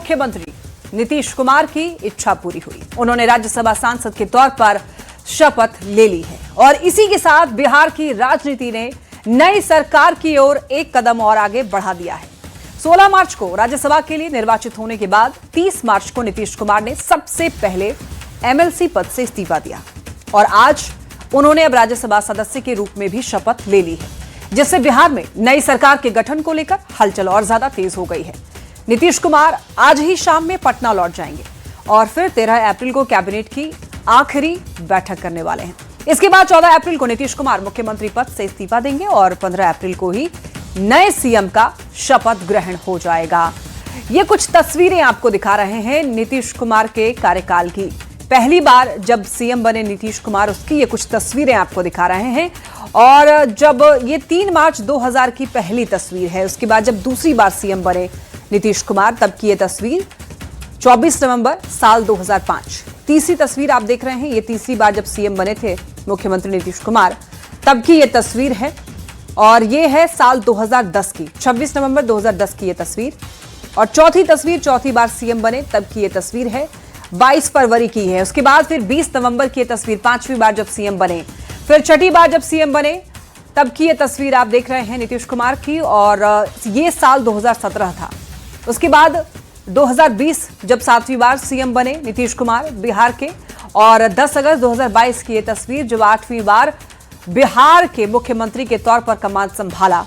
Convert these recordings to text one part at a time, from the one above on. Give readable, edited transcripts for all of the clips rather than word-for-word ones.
मुख्यमंत्री नीतीश कुमार की इच्छा पूरी हुई। उन्होंने राज्यसभा सांसद के तौर पर शपथ ले ली है और इसी के साथ बिहार की राजनीति ने नई सरकार की ओर एक कदम और आगे बढ़ा दिया है। 16 मार्च को राज्यसभा के लिए निर्वाचित होने के बाद 30 मार्च को नीतीश कुमार ने सबसे पहले एमएलसी पद से इस्तीफा दिया और आज उन्होंने अब राज्यसभा सदस्य के रूप में भी शपथ ले ली है, जिससे बिहार में नई सरकार के गठन को लेकर हलचल और ज्यादा तेज हो गई है। नीतीश कुमार आज ही शाम में पटना लौट जाएंगे और फिर 13 अप्रैल को कैबिनेट की आखिरी बैठक करने वाले हैं। इसके बाद 14 अप्रैल को नीतीश कुमार मुख्यमंत्री पद से इस्तीफा देंगे और 15 अप्रैल को ही नए सीएम का शपथ ग्रहण हो जाएगा। ये कुछ तस्वीरें आपको दिखा रहे हैं नीतीश कुमार के कार्यकाल की। पहली बार जब सीएम बने नीतीश कुमार, उसकी ये कुछ तस्वीरें आपको दिखा रहे हैं। और जब ये 3 मार्च 2000 की पहली तस्वीर है, उसके बाद जब दूसरी बार सीएम बने नीतीश कुमार, तब की ये तस्वीर 24 नवंबर साल 2005। तीसरी तस्वीर आप देख रहे हैं, ये तीसरी बार जब सीएम बने थे मुख्यमंत्री नीतीश कुमार, तब की ये तस्वीर है। और ये है साल 2010 की, 26 नवंबर 2010 की ये तस्वीर। और चौथी तस्वीर, चौथी बार सीएम बने तब की ये तस्वीर है, 22 फरवरी की है। उसके बाद फिर 20 नवंबर की ये तस्वीर, 5वीं बार जब सीएम बने। फिर 6ठी बार जब सीएम बने तब की ये तस्वीर आप देख रहे हैं नीतीश कुमार की, और ये साल 2017 था। उसके बाद 2020 जब 7वीं बार सीएम बने नीतीश कुमार बिहार के, और 10 अगस्त 2022 की ये तस्वीर जब 8वीं बार बिहार के मुख्यमंत्री के तौर पर कमान संभाला,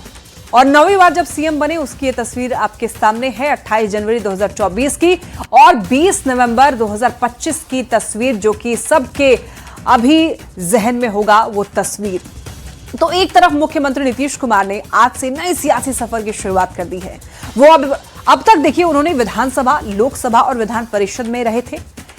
और 9वीं बार जब सीएम बने उसकी ये तस्वीर आपके सामने है 28 जनवरी 2024 की, और 20 नवंबर 2025 की तस्वीर, जो कि सबके अभी जहन में होगा वो तस्वीर। तो एक तरफ मुख्यमंत्री नीतीश कुमार ने आज से नए सियासी सफर की शुरुआत कर दी है। वो अब तक देखिए उन्होंने विधानसभा, लोकसभा और विधान परिषद में रहे थे,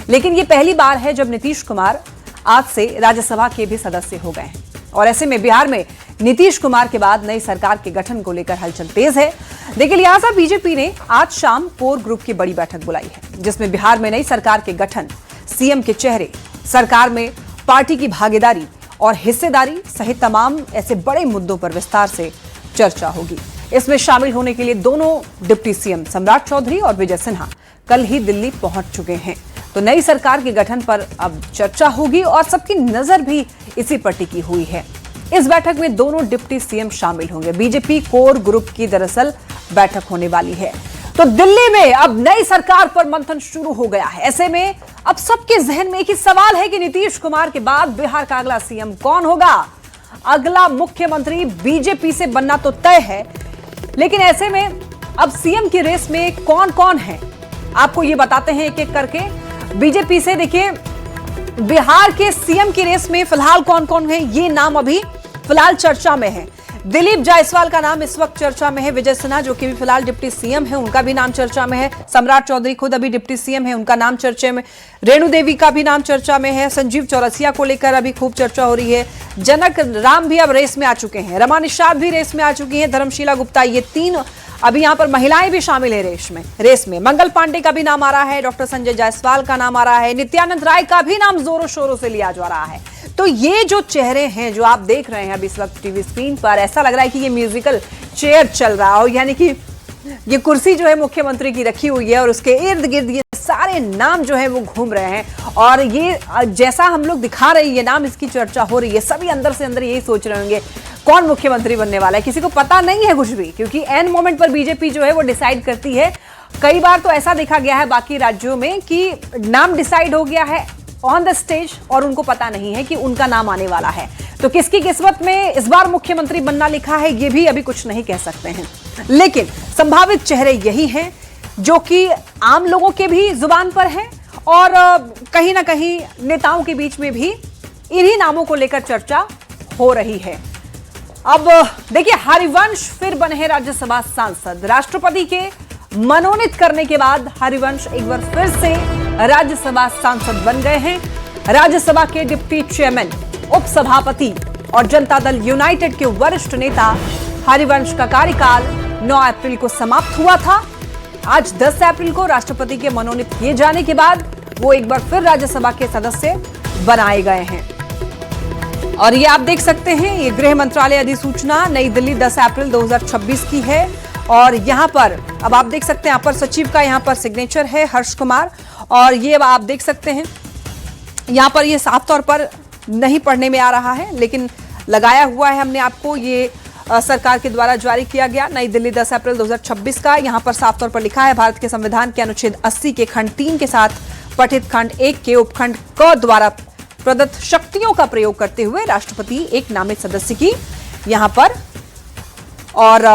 लेकिन ये पहली बार है जब नीतीश कुमार आज से राज्यसभा के भी सदस्य हो गए हैं। और ऐसे में बिहार में नीतीश कुमार के बाद नई सरकार के गठन को लेकर हलचल तेज है। देखिए, लिहाजा बीजेपी ने आज शाम कोर ग्रुप की बड़ी बैठक बुलाई है, जिसमें बिहार में नई सरकार के गठन, सीएम के चेहरे, सरकार में पार्टी की भागीदारी और हिस्सेदारी सहित तमाम ऐसे बड़े मुद्दों पर विस्तार से चर्चा होगी। इसमें शामिल होने के लिए दोनों डिप्टी सीएम सम्राट चौधरी और विजय सिन्हा कल ही दिल्ली पहुंच चुके हैं। तो नई सरकार के गठन पर अब चर्चा होगी और सबकी नजर भी इसी पर टिकी हुई है। इस बैठक में दोनों डिप्टी सीएम शामिल होंगे। बीजेपी कोर ग्रुप की दरअसल बैठक होने वाली है। तो दिल्ली में अब नई सरकार पर मंथन शुरू हो गया है। ऐसे में अब सबके जहन में एक ही सवाल है कि नीतीश कुमार के बाद बिहार का अगला सीएम कौन होगा। अगला मुख्यमंत्री बीजेपी से बनना तो तय है, लेकिन ऐसे में अब सीएम की रेस में कौन कौन है, आपको ये बताते हैं एक एक करके। बीजेपी से देखिए, बिहार के सीएम की रेस में फिलहाल कौन कौन है, ये नाम अभी फिलहाल चर्चा में है। दिलीप जायसवाल का नाम इस वक्त चर्चा में है। विजय सिन्हा, जो कि भी फिलहाल डिप्टी सीएम है, उनका भी नाम चर्चा में है। सम्राट चौधरी खुद अभी डिप्टी सीएम है, उनका नाम चर्चे में। रेणु देवी का भी नाम चर्चा में है। संजीव चौरसिया को लेकर अभी खूब चर्चा हो रही है। जनक राम भी अब रेस में आ चुके हैं। रमा निषाद भी रेस में आ चुकी हैं। धर्मशीला गुप्ता, ये 3 अभी यहां पर महिलाएं भी शामिल है रेस में। मंगल पांडे का भी नाम आ रहा है। डॉक्टर संजय जायसवाल का नाम आ रहा है। नित्यानंद राय का भी नाम जोरों शोरों से लिया जा रहा है। तो ये जो चेहरे हैं जो आप देख रहे हैं अभी इस वक्त टीवी स्क्रीन पर, ऐसा लग रहा है कि ये म्यूजिकल चेयर चल रहा हो, यानी कि ये कुर्सी जो है मुख्यमंत्री की रखी हुई है और उसके इर्द गिर्द ये सारे नाम जो है वो घूम रहे हैं। और ये जैसा हम लोग दिखा रहे हैं, ये नाम, इसकी चर्चा हो रही है, सभी अंदर से अंदर यही सोच रहे होंगे कौन मुख्यमंत्री बनने वाला है। किसी को पता नहीं है कुछ भी, क्योंकि एन मोमेंट पर बीजेपी जो है वो डिसाइड करती है। कई बार तो ऐसा देखा गया है बाकी राज्यों में कि नाम डिसाइड हो गया है ऑन द स्टेज और उनको पता नहीं है कि उनका नाम आने वाला है। तो किसकी किस्मत में इस बार मुख्यमंत्री बनना लिखा है, ये भी अभी कुछ नहीं कह सकते हैं। लेकिन संभावित चेहरे यही हैं जो कि आम लोगों के भी जुबान पर हैं और कहीं ना कहीं नेताओं के बीच में भी इन्हीं नामों को लेकर चर्चा हो रही है। अब देखिए, हरिवंश फिर बने हैं राज्यसभा सांसद। राष्ट्रपति के मनोनीत करने के बाद हरिवंश एक बार फिर से राज्यसभा सांसद बन गए हैं। राज्यसभा के डिप्टी चेयरमैन, उपसभापति और जनता दल यूनाइटेड के वरिष्ठ नेता हरिवंश का कार्यकाल 9 अप्रैल को समाप्त हुआ था। आज 10 अप्रैल को राष्ट्रपति के मनोनीत किए जाने के बाद वो एक बार फिर राज्यसभा के सदस्य बनाए गए हैं। और ये आप देख सकते हैं, ये गृह मंत्रालय अधिसूचना नई दिल्ली 10 अप्रैल 2026 की है। और यहाँ पर अब आप देख सकते हैं अपर सचिव का यहाँ पर सिग्नेचर है हर्ष कुमार, और ये अब आप देख सकते हैं यहाँ पर ये साफ तौर पर नहीं पढ़ने में आ रहा है, लेकिन लगाया हुआ है हमने आपको। ये सरकार के द्वारा जारी किया गया नई दिल्ली 10 अप्रैल 2026 का। यहाँ पर साफ तौर पर लिखा है, भारत के संविधान के अनुच्छेद 80 के खंड 3 के साथ पठित खंड 1 के उपखंड क द्वारा प्रदत्त शक्तियों का प्रयोग करते हुए राष्ट्रपति एक नामित सदस्य की यहाँ पर और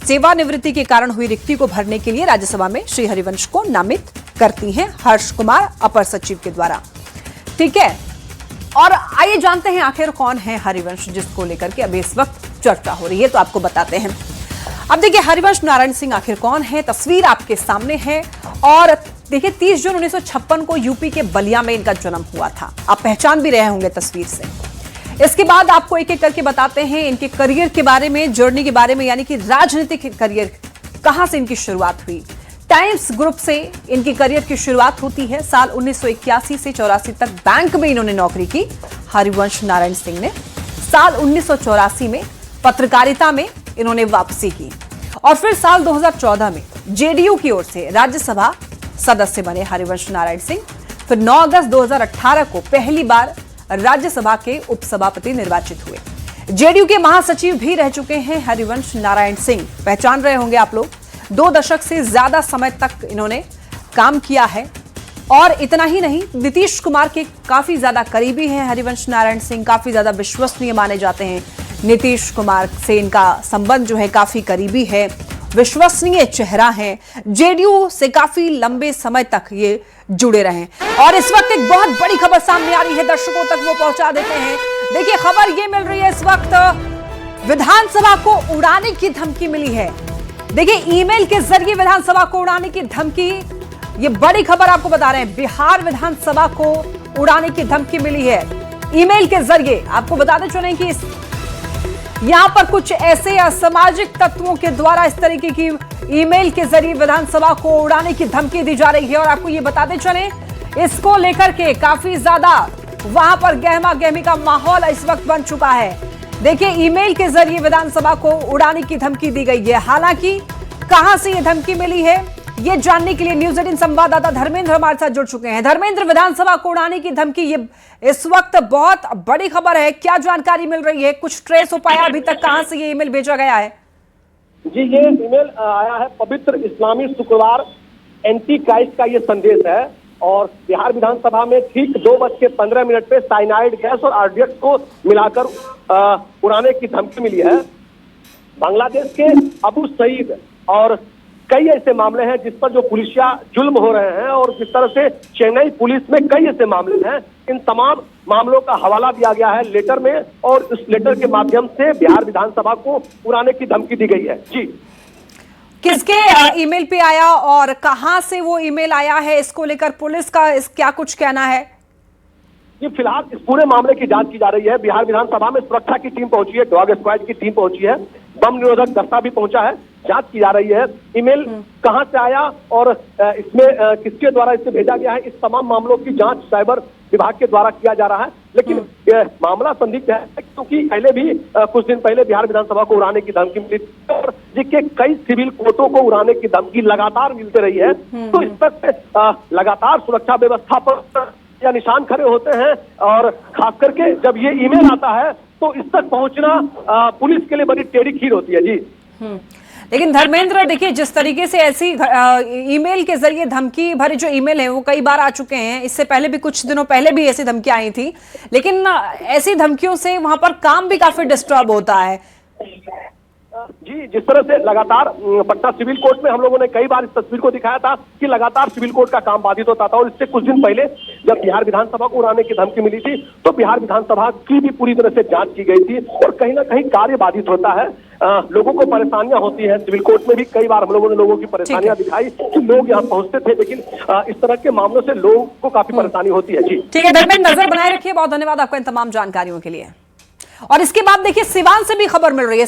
सेवानिवृत्ति के कारण हुई रिक्ति को भरने के लिए राज्यसभा में श्री हरिवंश को नामित करती हैं हर्ष कुमार अपर सचिव के द्वारा। ठीक है, और आइए जानते हैं आखिर कौन है हरिवंश, जिसको लेकर के अभी इस वक्त चर्चा हो रही है, तो आपको बताते हैं। अब देखिए हरिवंश नारायण सिंह आखिर कौन है, तस्वीर आपके सामने है। और देखिए 30 जून 1956 को यूपी के बलिया में इनका जन्म हुआ था। आप पहचान भी रहे होंगे तस्वीर से। इसके बाद आपको एक एक करके बताते हैं इनके करियर के बारे में, जर्नी के बारे में, यानी कि राजनीतिक करियर कहां से इनकी शुरुआत हुई। टाइम्स ग्रुप से इनकी करियर की शुरुआत होती है। साल 1981 से 84 तक बैंक में इन्होंने नौकरी की हरिवंश नारायण सिंह ने। साल 1984 में पत्रकारिता में इन्होंने वापसी की और फिर साल 2014 में जेडीयू की ओर से राज्यसभा सदस्य बने हरिवंश नारायण सिंह। फिर 9 अगस्त 2018 को पहली बार राज्यसभा के उपसभापति निर्वाचित हुए। जेडीयू के महासचिव भी रह चुके हैं हरिवंश नारायण सिंह, पहचान रहे होंगे आप लोग। 2 दशक से ज्यादा समय तक इन्होंने काम किया है। और इतना ही नहीं, नीतीश कुमार के काफी ज्यादा करीबी हैं हरिवंश नारायण सिंह, काफी ज्यादा विश्वसनीय माने जाते हैं। नीतीश कुमार से इनका संबंध जो है काफी करीबी है, विश्वसनीय चेहरा है। जेडीयू से काफी लंबे समय तक ये जुड़े रहे। और इस वक्त एक बहुत बड़ी खबर सामने आ रही है, दर्शकों तक वो पहुंचा देते हैं। देखिए खबर ये मिल रही है इस वक्त, विधानसभा को उड़ाने की धमकी मिली है। देखिए ईमेल के जरिए विधानसभा को उड़ाने की धमकी, ये बड़ी खबर आपको बता रहे हैं। बिहार विधानसभा को उड़ाने की धमकी मिली है ईमेल के जरिए। आपको बताते चले कि यहां पर कुछ ऐसे असामाजिक तत्वों के द्वारा इस तरीके की ईमेल के जरिए विधानसभा को उड़ाने की धमकी दी जा रही है। और आपको ये बताते चले, इसको लेकर के काफी ज्यादा वहां पर गहमा गहमी का माहौल इस वक्त बन चुका है। देखिए ईमेल के जरिए विधानसभा को उड़ाने की धमकी दी गई है। हालांकि कहां से ये धमकी मिली है, ये जानने के लिए न्यूज 18 संवाददाता धर्मेंद्र हमारे साथ जुड़ चुके हैं। धर्मेंद्र, विधानसभा को उड़ाने की धमकी, ये इस वक्त बहुत बड़ी खबर है, क्या जानकारी मिल रही है? कुछ ट्रेस हो पाया अभी तक, कहां से ये ईमेल भेजा गया है? जी, ये ईमेल आया है पवित्र इस्लामी शुक्रवार एंटी क्राइस्ट का ये संदेश है। और बिहार विधानसभा में ठीक 2:15 पे साइनाइड गैस और आरडीएक्स को मिलाकर उड़ाने की धमकी मिली है। बांग्लादेश के अबू सईद और कई ऐसे मामले हैं जिस पर जो पुलिसिया जुल्म हो रहे हैं, और जिस तरह से चेन्नई पुलिस में कई ऐसे मामले हैं, इन तमाम मामलों का हवाला दिया गया है लेटर में। और उस लेटर के माध्यम से बिहार विधानसभा को उड़ाने की धमकी दी गई है। जी, किसके ईमेल पे आया और कहां से वो ईमेल आया है, इसको लेकर पुलिस का क्या कुछ कहना है? ये फिलहाल इस पूरे मामले की जांच की जा रही है। बिहार विधानसभा में सुरक्षा की टीम पहुंची है, डॉग स्क्वाड की टीम पहुंची है, बम निरोधक दस्ता भी पहुंचा है। जांच की जा रही है ईमेल कहां से आया और इसमें किसके द्वारा इसे भेजा गया है, इस तमाम मामलों की जांच साइबर विभाग के द्वारा किया जा रहा है। लेकिन यह मामला संदिग्ध है क्योंकि पहले भी कुछ दिन पहले बिहार विधानसभा को उड़ाने की धमकी मिली थी और जिसके कई सिविल कोर्टों को उड़ाने की धमकी लगातार मिलती रही है। तो इस पर लगातार सुरक्षा व्यवस्था पर या निशान खड़े होते हैं। और खास करके जब ये ईमेल आता है तो इस तक पहुंचना पुलिस के लिए बड़ी टेढ़ी खीर होती है। जी, लेकिन धर्मेंद्र, देखिए जिस तरीके से ऐसी ईमेल के जरिए धमकी भरे जो ईमेल है वो कई बार आ चुके हैं। इससे पहले भी कुछ दिनों पहले भी ऐसी धमकियां आई थी, लेकिन ऐसी धमकियों से वहां पर काम भी काफी डिस्टर्ब होता है। जी, जिस तरह से लगातार पटना सिविल कोर्ट में हम लोगों ने कई बार इस तस्वीर को दिखाया था कि लगातार सिविल कोर्ट का काम बाधित होता था। और इससे कुछ दिन पहले जब बिहार विधानसभा को उड़ाने की धमकी मिली थी तो बिहार विधानसभा की भी पूरी तरह से जांच की गई थी और कहीं ना कहीं कार्य बाधित होता है। लोगों को परेशानियां होती हैं। सिविल कोर्ट में भी कई बार हम लोगों ने लोगों की परेशानियां दिखाई कि लोग यहाँ पहुंचते थे, लेकिन इस तरह के मामलों से लोगों को काफी परेशानी होती है। जी ठीक है धर्मेंद्र, नजर बनाए रखिए। बहुत धन्यवाद आपका इन तमाम जानकारियों के लिए। और इसके बाद देखिए सिवान से भी खबर मिल रही है।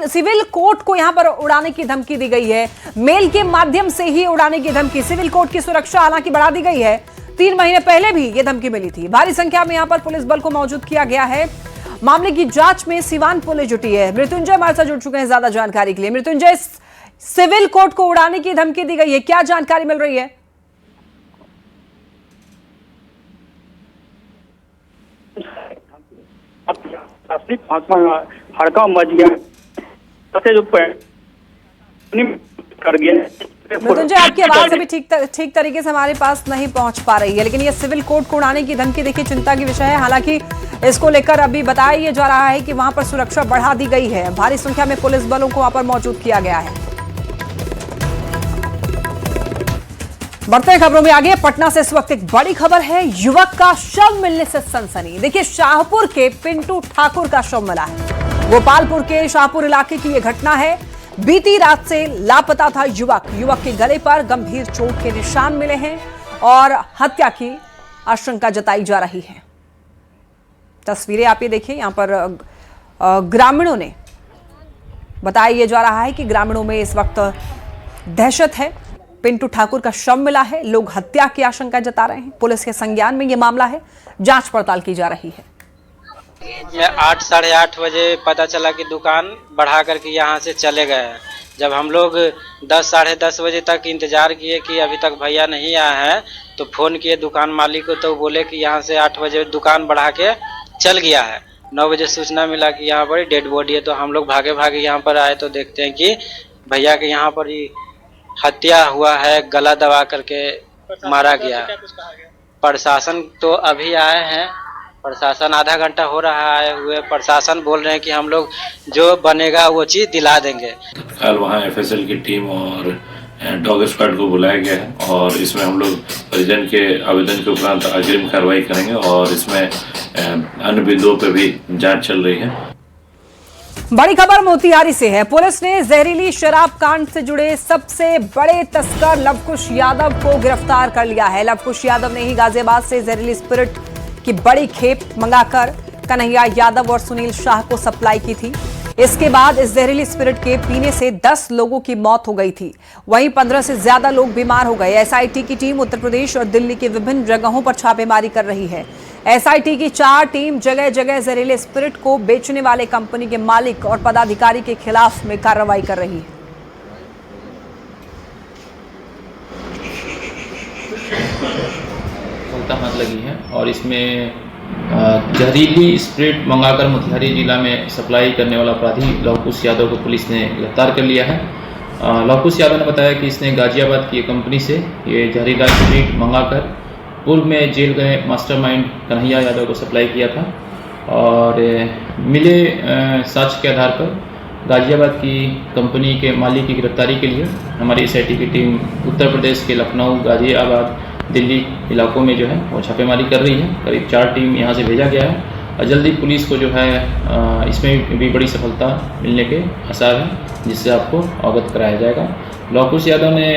सिविल कोर्ट को यहां पर उड़ाने की धमकी दी गई है, मेल के माध्यम से ही उड़ाने की धमकी। सिविल कोर्ट की सुरक्षा हालांकि बढ़ा दी गई है। 3 महीने पहले भी यह धमकी मिली थी। भारी संख्या में यहां पर पुलिस बल को मौजूद किया गया है। मामले की जांच में सिवान पुलिस जुटी है। मृत्युंजय हमारे साथ जुड़ चुके हैं ज्यादा जानकारी के लिए। मृत्युंजय, सिविल कोर्ट को उड़ाने की धमकी दी गई है। क्या जानकारी मिल रही है? हड़का मच गया जो कर गया। मृत्युंजय, आपकी आवाज अभी ठीक तरीके से हमारे पास नहीं पहुंच पा रही है, लेकिन ये सिविल कोर्ट को उड़ाने की धमकी देखिए चिंता की विषय है। हालांकि इसको लेकर अभी बताया जा रहा है कि वहां पर सुरक्षा बढ़ा दी गई है, भारी संख्या में पुलिस बलों को वहां पर मौजूद किया गया है। बढ़ते हैं खबरों में आगे। पटना से इस वक्त एक बड़ी खबर है, युवक का शव मिलने से सनसनी। देखिए, शाहपुर के पिंटू ठाकुर का शव मिला है। गोपालपुर के शाहपुर इलाके की यह घटना है। बीती रात से लापता था युवक के गले पर गंभीर चोट के निशान मिले हैं और हत्या की आशंका जताई जा रही है। तस्वीरें आप ये देखिए, यहां पर ग्रामीणों ने बताया जा रहा है कि ग्रामीणों में इस वक्त दहशत है। पिंटू ठाकुर का शव मिला है, लोग हत्या की आशंका जता रहे हैं। पुलिस के संज्ञान में यह मामला है, जांच पड़ताल की जा रही है। 8 साढ़े 8 बजे पता चला कि दुकान बढ़ा करके यहाँ से चले गए हैं। जब हम लोग 10 साढ़े 10 बजे तक इंतजार किए कि अभी तक भैया नहीं आए हैं, तो फोन किए दुकान मालिक को, तो बोले कि यहाँ से 8 बजे दुकान बढ़ा के चल गया है। 9 बजे सूचना मिला कि यहाँ पर डेड बॉडी है, तो हम लोग भागे भागे यहाँ पर आए तो देखते हैं कि भैया के यहाँ पर ही हत्या हुआ है, गला दबा करके मारा गया। प्रशासन तो अभी आए हैं, प्रशासन आधा घंटा हो रहा है हुए। प्रशासन बोल रहे हैं कि हम लोग जो बनेगा वो चीज दिला देंगे। कल वहाँ FSL की टीम और डॉग स्क्वाड को बुलाया गया है और इसमें हम लोग परिजन के आवेदन के उपरांत अग्रिम कार्रवाई करेंगे और इसमें अन्य बिंदुओं पर भी जांच चल रही है। बड़ी खबर मोतिहारी से है। पुलिस ने जहरीली शराब कांड से जुड़े सबसे बड़े तस्कर लवकुश यादव को गिरफ्तार कर लिया है। लवकुश यादव ने ही गाजियाबाद से जहरीली स्पिरिट की बड़ी खेप मंगाकर कन्हैया यादव और सुनील शाह को सप्लाई की थी। इसके बाद इस जहरीली स्पिरिट के पीने से 10 लोगों की मौत हो गई थी, वहीं 15 से ज्यादा लोग बीमार हो गए। SIT की टीम उत्तर प्रदेश और दिल्ली के विभिन्न जगहों पर छापेमारी कर रही है। SIT की 4 टीम जगह जगह जहरीले स्पिरिट को बेचने वाले कंपनी के मालिक और पदाधिकारी के खिलाफ में कार्रवाई कर रही है। हाथ लगी है और इसमें जहरीली स्प्रिट मंगाकर मोतिहारी जिला में सप्लाई करने वाला अपराधी लवकुश यादव को पुलिस ने गिरफ्तार कर लिया है। लवकुश यादव ने बताया कि इसने गाजियाबाद की कंपनी से ये जहरीला स्प्रिट मंगाकर पूर्व में जेल गए मास्टरमाइंड कन्हैया यादव को सप्लाई किया था और मिले साक्ष्य के आधार पर गाजियाबाद की कंपनी के मालिक की गिरफ्तारी के लिए हमारी SIT की टीम उत्तर प्रदेश के लखनऊ, गाजियाबाद, दिल्ली इलाकों में जो है वो छापेमारी कर रही है। करीब 4 टीम यहाँ से भेजा गया है और जल्दी पुलिस को जो है इसमें भी बड़ी सफलता मिलने के आसार हैं, जिससे आपको अवगत कराया जाएगा। लवकुश यादव ने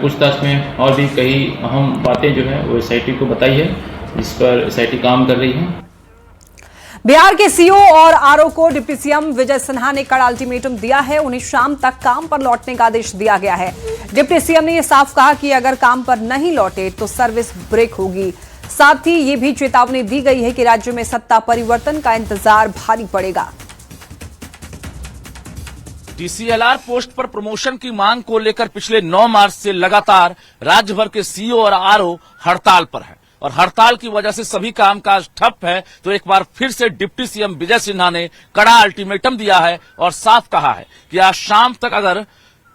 पूछताछ में और भी कई अहम बातें जो है वो SIT को बताई है, जिस पर SIT काम कर रही है। बिहार के सीओ और आरओ को डिप्टी सीएम विजय सिन्हा ने कड़ा अल्टीमेटम दिया है। उन्हें शाम तक काम पर लौटने का आदेश दिया गया है। डिप्टी सीएम ने यह साफ कहा कि अगर काम पर नहीं लौटे तो सर्विस ब्रेक होगी। साथ ही ये भी चेतावनी दी गई है कि राज्य में सत्ता परिवर्तन का इंतजार भारी पड़ेगा। DCLR पोस्ट पर प्रमोशन की मांग को लेकर पिछले 9 मार्च से लगातार राज्य भर के सीओ और आरओ हड़ताल पर है और हड़ताल की वजह से सभी कामकाज ठप है। तो एक बार फिर से डिप्टी सीएम विजय सिन्हा ने कड़ा अल्टीमेटम दिया है और साफ कहा है कि आज शाम तक अगर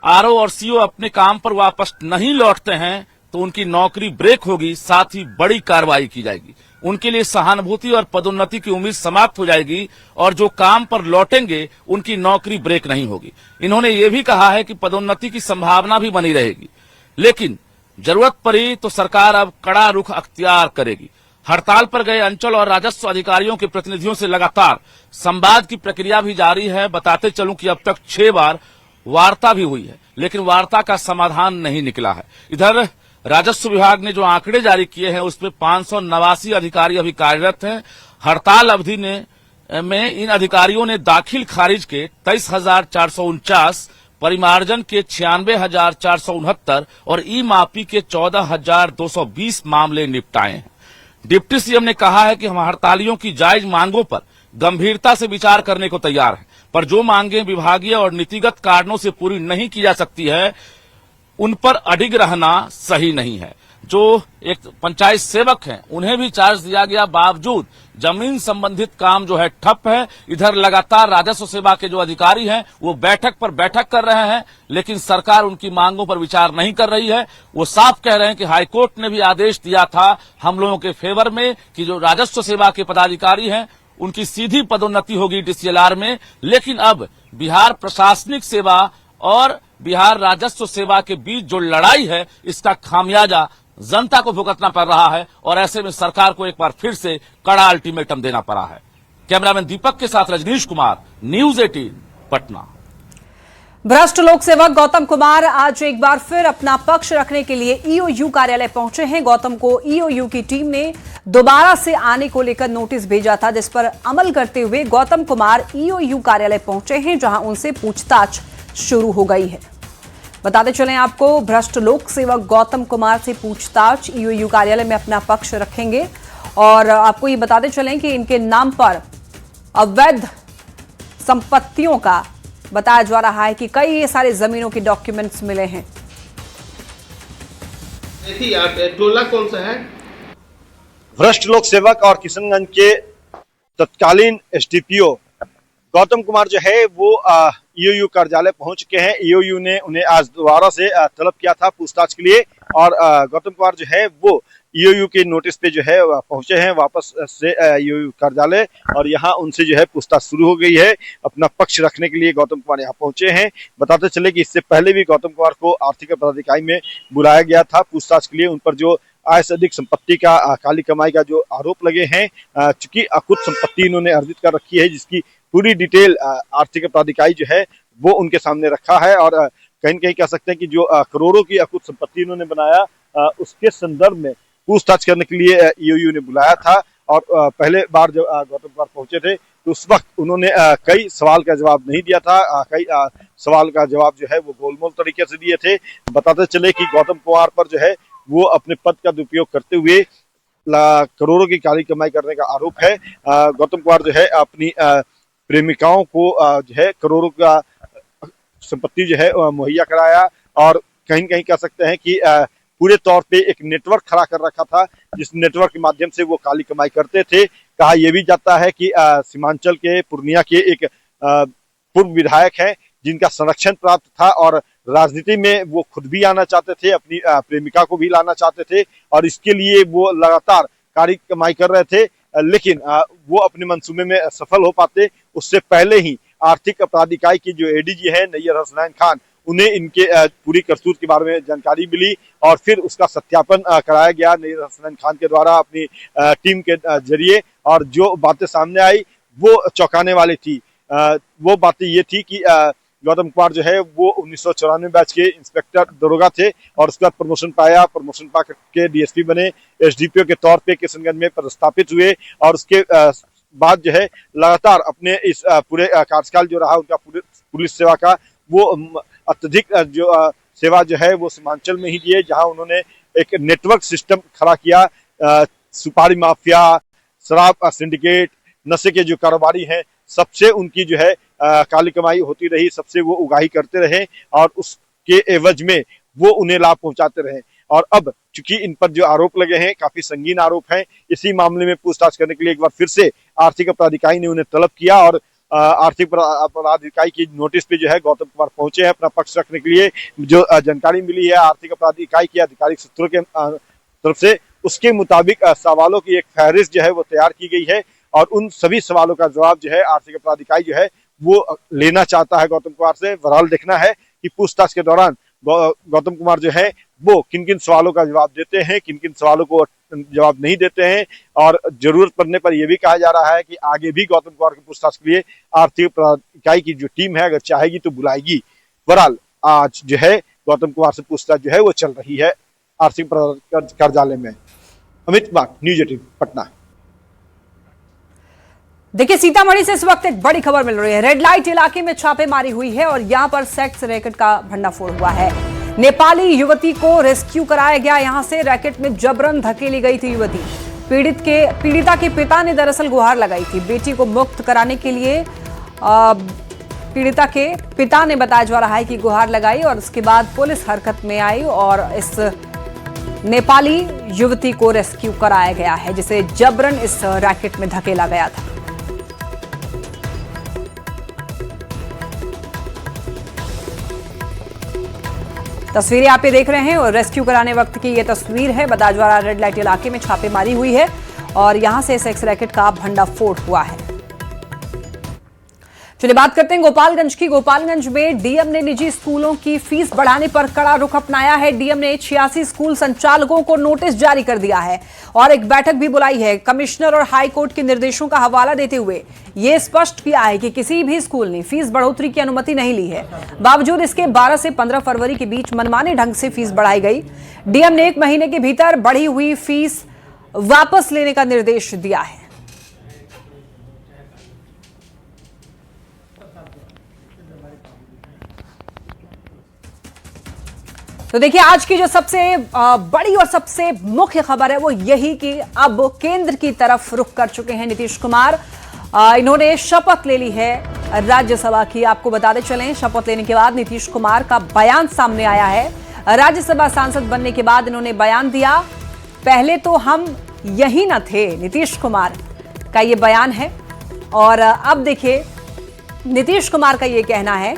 आरओ और सीओ अपने काम पर वापस नहीं लौटते हैं तो उनकी नौकरी ब्रेक होगी, साथ ही बड़ी कार्रवाई की जाएगी। उनके लिए सहानुभूति और पदोन्नति की उम्मीद समाप्त हो जाएगी और जो काम पर लौटेंगे उनकी नौकरी ब्रेक नहीं होगी। इन्होंने ये भी कहा है कि पदोन्नति की संभावना भी बनी रहेगी, लेकिन जरूरत पड़ी तो सरकार अब कड़ा रुख अख्तियार करेगी। हड़ताल पर गए अंचल और राजस्व अधिकारियों के प्रतिनिधियों से लगातार संवाद की प्रक्रिया भी जारी है। बताते चलूं कि अब तक 6 बार वार्ता भी हुई है, लेकिन वार्ता का समाधान नहीं निकला है। इधर राजस्व विभाग ने जो आंकड़े जारी किए हैं उसमें 589 अधिकारी अभी कार्यरत हैं। हड़ताल अवधि में इन अधिकारियों ने दाखिल खारिज के 23,449, परिमार्जन के 96,469 और ई मापी के 14,220 मामले निपटाए हैं। डिप्टी सीएम ने कहा है कि हम हड़तालियों की जायज मांगों पर गंभीरता से विचार करने को तैयार हैं, पर जो मांगे विभागीय और नीतिगत कारणों से पूरी नहीं की जा सकती है, उन पर अडिग रहना सही नहीं है। जो एक पंचायत सेवक हैं, उन्हें भी चार्ज दिया गया बावजूद जमीन संबंधित काम जो है ठप है। इधर लगातार राजस्व सेवा के जो अधिकारी हैं वो बैठक पर बैठक कर रहे हैं, लेकिन सरकार उनकी मांगों पर विचार नहीं कर रही है। वो साफ कह रहे हैं कि हाईकोर्ट ने भी आदेश दिया था हम लोगों के फेवर में कि जो राजस्व सेवा के पदाधिकारी हैं उनकी सीधी पदोन्नति होगी डीसीएलआर में, लेकिन अब बिहार प्रशासनिक सेवा और बिहार राजस्व सेवा के बीच जो लड़ाई है, इसका खामियाजा जनता को भुगतना पड़ रहा है और ऐसे में सरकार को एक बार फिर से कड़ा अल्टीमेटम देना पड़ा है। कैमरामैन दीपक के साथ रजनीश कुमार, न्यूज़ 18 पटना। भ्रष्ट लोक सेवक गौतम कुमार आज एक बार फिर अपना पक्ष रखने के लिए ईओयू कार्यालय पहुंचे हैं। गौतम को ईओयू की टीम ने दोबारा से आने को लेकर नोटिस भेजा था, जिस पर अमल करते हुए गौतम कुमार ईओयू कार्यालय पहुंचे हैं, जहां उनसे पूछताछ शुरू हो गई है। बताते चलें आपको, भ्रष्ट लोक सेवक गौतम कुमार से पूछताछ, ईओयू कार्यालय में अपना पक्ष रखेंगे। और आपको ये बताते चलें कि इनके नाम पर अवैध संपत्तियों का बताया जा रहा है कि कई सारे जमीनों के डॉक्यूमेंट्स मिले हैं। टोला कौन सा है? भ्रष्ट लोक सेवक और किशनगंज के तत्कालीन एसडीपीओ गौतम कुमार जो है वो ईओयू कार्यालय पहुंच चुके हैं। ईओयू ने उन्हें आज दोबारा से तलब किया था पूछताछ के लिए, और गौतम कुमार जो है वो ईओयू के नोटिस पे जो है पहुंचे हैं वापस से ईओयू कार्यालय, और यहां उनसे जो है पूछताछ शुरू हो गई है। अपना पक्ष रखने के लिए गौतम कुमार यहां पहुंचे हैं। बताते चले कि इससे पहले भी गौतम कुमार को आर्थिक अपराध इकाई में बुलाया गया था पूछताछ के लिए। उन पर जो आय से अधिक संपत्ति का, काली कमाई का जो आरोप लगे हैं, चूंकि अकुत संपत्ति इन्होंने अर्जित कर रखी है, जिसकी पूरी डिटेल आर्थिक अपराध इकाई जो है वो उनके सामने रखा है। और कहीं न कहीं कह सकते हैं कि जो करोड़ों की अकुत संपत्ति इन्होंने बनाया, उसके संदर्भ में पूछताछ करने के लिए ईओयू ने बुलाया था। और पहले बार जब गौतम कुमार पहुंचे थे तो उस वक्त उन्होंने कई सवाल का जवाब नहीं दिया था। कई सवाल का जवाब जो है वो गोलमोल तरीके से दिए थे। बताते चले कि गौतम कुमार पर जो है वो अपने पद का दुरुपयोग करते हुए करोड़ों की काली कमाई करने का आरोप है। गौतम कुमार जो है अपनी प्रेमिकाओं को जो है करोड़ों का संपत्ति जो है मुहैया कराया, और कहीं कहीं कह सकते हैं कि पूरे तौर पे एक नेटवर्क खड़ा कर रखा था, जिस नेटवर्क के माध्यम से वो काली कमाई करते थे। कहा यह भी जाता है कि सीमांचल के पूर्णिया के एक पूर्व विधायक हैं जिनका संरक्षण प्राप्त था, और राजनीति में वो खुद भी आना चाहते थे, अपनी प्रेमिका को भी लाना चाहते थे, और इसके लिए वो लगातार काली कमाई कर रहे थे। लेकिन वो अपने मंसूबे में सफल हो पाते उससे पहले ही आर्थिक अपराध इकाई की जो एडीजी है नैयर हसनैन खान, उन्हें इनके पूरी करतूत के बारे में जानकारी मिली, और फिर उसका सत्यापन कराया गया नैयर हसनैन खान के द्वारा अपनी टीम के जरिए। और जो बातें सामने आई वो चौंकाने वाली थी। वो बातें ये थी कि गौतम कुमार जो है वो 1994 बैच के इंस्पेक्टर दरोगा थे, और उसके बाद प्रमोशन पाया, प्रमोशन पा के डीएसपी बने, एसडीपीओ के तौर पे किशनगंज में पदस्थापित हुए, और उसके बाद जो है लगातार अपने इस पूरे कार्यकाल जो रहा उनका पुलिस सेवा का, वो अत्यधिक जो सेवा जो है वो सीमांचल में ही दिए, जहां उन्होंने एक नेटवर्क सिस्टम खड़ा किया। सुपारी माफिया, शराब सिंडिकेट, नशे के जो कारोबारी हैं, सबसे उनकी जो है काली कमाई होती रही, सबसे वो उगाही करते रहे, और उसके एवज में वो उन्हें लाभ पहुंचाते रहे। और अब चूंकि इन पर जो आरोप लगे हैं काफी संगीन आरोप हैं, इसी मामले में पूछताछ करने के लिए एक बार फिर से आर्थिक अपराध इकाई ने उन्हें तलब किया, और आर्थिक अपराध इकाई की नोटिस पे जो है गौतम कुमार पहुंचे हैं अपना पक्ष रखने के लिए। जो जानकारी मिली है आर्थिक अपराध इकाई की आधिकारिक सूत्रों के तरफ से, उसके मुताबिक सवालों की एक फहरिस्त जो है वो तैयार की गई है, और उन सभी सवालों का जवाब जो है आर्थिक अपराध इकाई जो है वो लेना चाहता है गौतम कुमार से। बहरहाल देखना है कि पूछताछ के दौरान गौतम कुमार जो है वो किन किन सवालों का जवाब देते हैं, किन किन सवालों को जवाब नहीं देते हैं। और जरूरत पड़ने पर यह भी कहा जा रहा है कि आगे भी गौतम कुमार की पूछताछ के लिए आर्थिक अपराध इकाई की जो टीम है अगर चाहेगी तो बुलाएगी। बहरहाल आज जो है गौतम कुमार से पूछताछ जो है वो चल रही है आर्थिक अपराध कार्यालय में। अमित कुमार, न्यूज़ 18 पटना। देखिए, सीतामढ़ी से इस वक्त एक बड़ी खबर मिल रही है। रेड लाइट इलाके में छापेमारी हुई है और यहां पर सेक्स रैकेट का भंडाफोड़ हुआ है। नेपाली युवती को रेस्क्यू कराया गया, यहां से रैकेट में जबरन धकेली गई थी युवती। पीड़िता के पिता ने दरअसल गुहार लगाई थी बेटी को मुक्त कराने के लिए। पीड़िता के पिता ने बताया जा रहा है कि गुहार लगाई और उसके बाद पुलिस हरकत में आई और इस नेपाली युवती को रेस्क्यू कराया गया है, जिसे जबरन इस रैकेट में धकेला गया था। तस्वीरें आप ये देख रहे हैं और रेस्क्यू कराने वक्त की ये तस्वीर है। बदाजवाड़ा रेड लाइट इलाके में छापेमारी हुई है और यहां से सेक्स रैकेट का भंडाफोड़ हुआ है। चलिए बात करते हैं गोपालगंज की। गोपालगंज में डीएम ने निजी स्कूलों की फीस बढ़ाने पर कड़ा रुख अपनाया है। डीएम ने 86 स्कूल संचालकों को नोटिस जारी कर दिया है और एक बैठक भी बुलाई है। कमिश्नर और हाई कोर्ट के निर्देशों का हवाला देते हुए यह स्पष्ट किया है कि किसी भी स्कूल ने फीस बढ़ोतरी की अनुमति नहीं ली है। बावजूद इसके 12 से 15 फरवरी के बीच मनमाने ढंग से फीस बढ़ाई गई। डीएम ने 1 महीने के भीतर बढ़ी हुई फीस वापस लेने का निर्देश दिया है। तो देखिए, आज की जो सबसे बड़ी और सबसे मुख्य खबर है वो यही कि अब केंद्र की तरफ रुख कर चुके हैं नीतीश कुमार। इन्होंने शपथ ले ली है राज्यसभा की। आपको बताते चलें, शपथ लेने के बाद नीतीश कुमार का बयान सामने आया है। राज्यसभा सांसद बनने के बाद इन्होंने बयान दिया, पहले तो हम यही न थे। नीतीश कुमार का ये बयान है और अब देखिए नीतीश कुमार का ये कहना है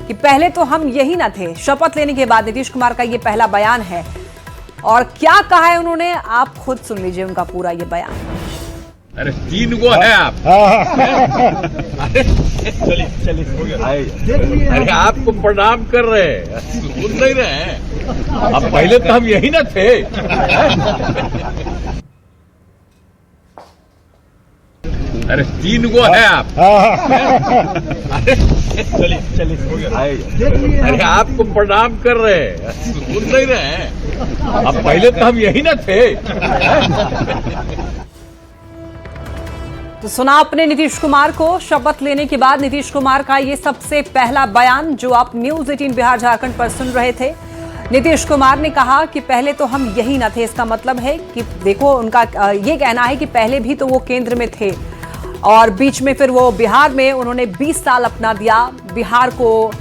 कि पहले तो हम यही न थे। शपथ लेने के बाद नीतीश कुमार का ये पहला बयान है और क्या कहा है उन्होंने, आप खुद सुन लीजिए उनका पूरा ये बयान। अरे 3 गो है आप। चलिए अरे आपको प्रणाम कर रहे हैं, सुन नहीं रहे हैं। अब पहले तो हम यही न थे। अरे 3 गो है आप। चलिए अरे आपको प्रणाम कर रहे हैं, सुन नहीं रहे हैं। अब पहले तो हम यही न थे। तो सुना आपने नीतीश कुमार को। शपथ लेने के बाद नीतीश कुमार का ये सबसे पहला बयान जो आप न्यूज 18 बिहार झारखंड पर सुन रहे थे। नीतीश कुमार ने कहा कि पहले तो हम यही न थे। इसका मतलब है कि देखो, उनका ये कहना है कि पहले भी तो वो केंद्र में थे और बीच में फिर वो बिहार में उन्होंने 20 साल अपना दिया। बिहार को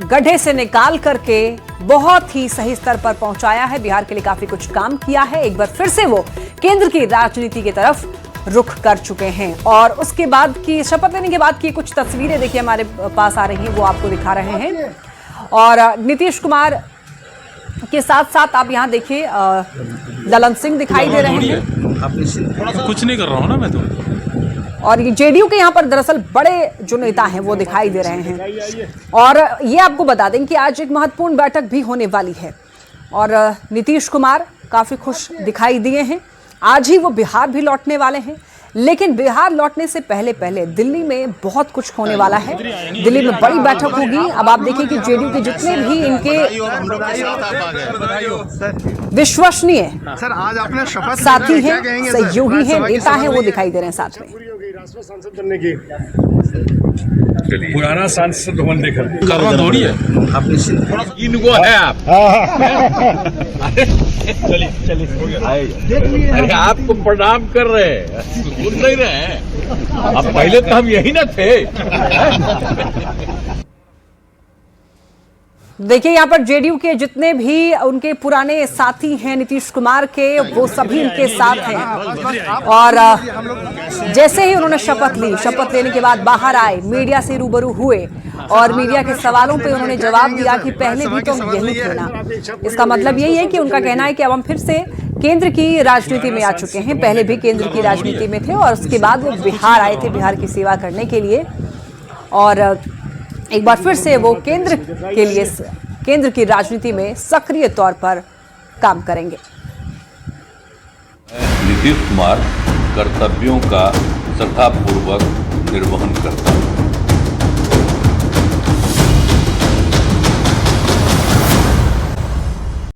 गड्ढे से निकाल करके बहुत ही सही स्तर पर पहुंचाया है। बिहार के लिए काफी कुछ काम किया है। एक बार फिर से वो केंद्र की राजनीति की तरफ रुख कर चुके हैं और उसके बाद की शपथ लेने के बाद की कुछ तस्वीरें देखिए हमारे पास आ रही हैं, वो आपको दिखा रहे हैं। और नीतीश कुमार के साथ साथ आप यहाँ देखिए ललन सिंह दिखाई दे रहे हैं। कुछ नहीं कर रहा हूँ ना मैं तो। और ये जेडीयू के यहाँ पर दरअसल बड़े जो नेता हैं वो दिखाई दे रहे हैं। और ये आपको बता दें कि आज एक महत्वपूर्ण बैठक भी होने वाली है और नीतीश कुमार काफी खुश दिखाई दिए हैं। आज ही वो बिहार भी लौटने वाले हैं, लेकिन बिहार लौटने से पहले दिल्ली में बहुत कुछ होने वाला है। दिल्ली में बड़ी बैठक होगी। अब आप देखिए कि जेडीयू के जितने भी इनके विश्वसनीय साथी हैं, सहयोगी हैं, नेता हैं, वो दिखाई दे रहे हैं साथ में। पुराना सांसद भवन देखा करना थोड़ी है। 3 गो है आप। चलिए अरे आपको प्रणाम कर रहे हैं, सुन नहीं रहे हैं। अब पहले तो हम यही न थे। देखिए यहाँ पर जेडीयू के जितने भी उनके पुराने साथी हैं नीतीश कुमार के, वो सभी इनके साथ हैं। और जैसे ही उन्होंने शपथ ली, शपथ लेने के बाद बाहर आए, मीडिया से रूबरू हुए और मीडिया के सवालों पे उन्होंने जवाब दिया कि पहले भी तो हम यही थे ना। इसका मतलब यही है कि उनका कहना है कि अब हम फिर से केंद्र की राजनीति में आ चुके हैं। पहले भी केंद्र की राजनीति में थे और उसके बाद वो बिहार आए थे बिहार की सेवा करने के लिए और एक बार फिर से वो केंद्र के लिए, केंद्र की राजनीति में सक्रिय तौर पर काम करेंगे। नीतीश कुमार कर्तव्यों का श्रद्धापूर्वक निर्वहन करता है।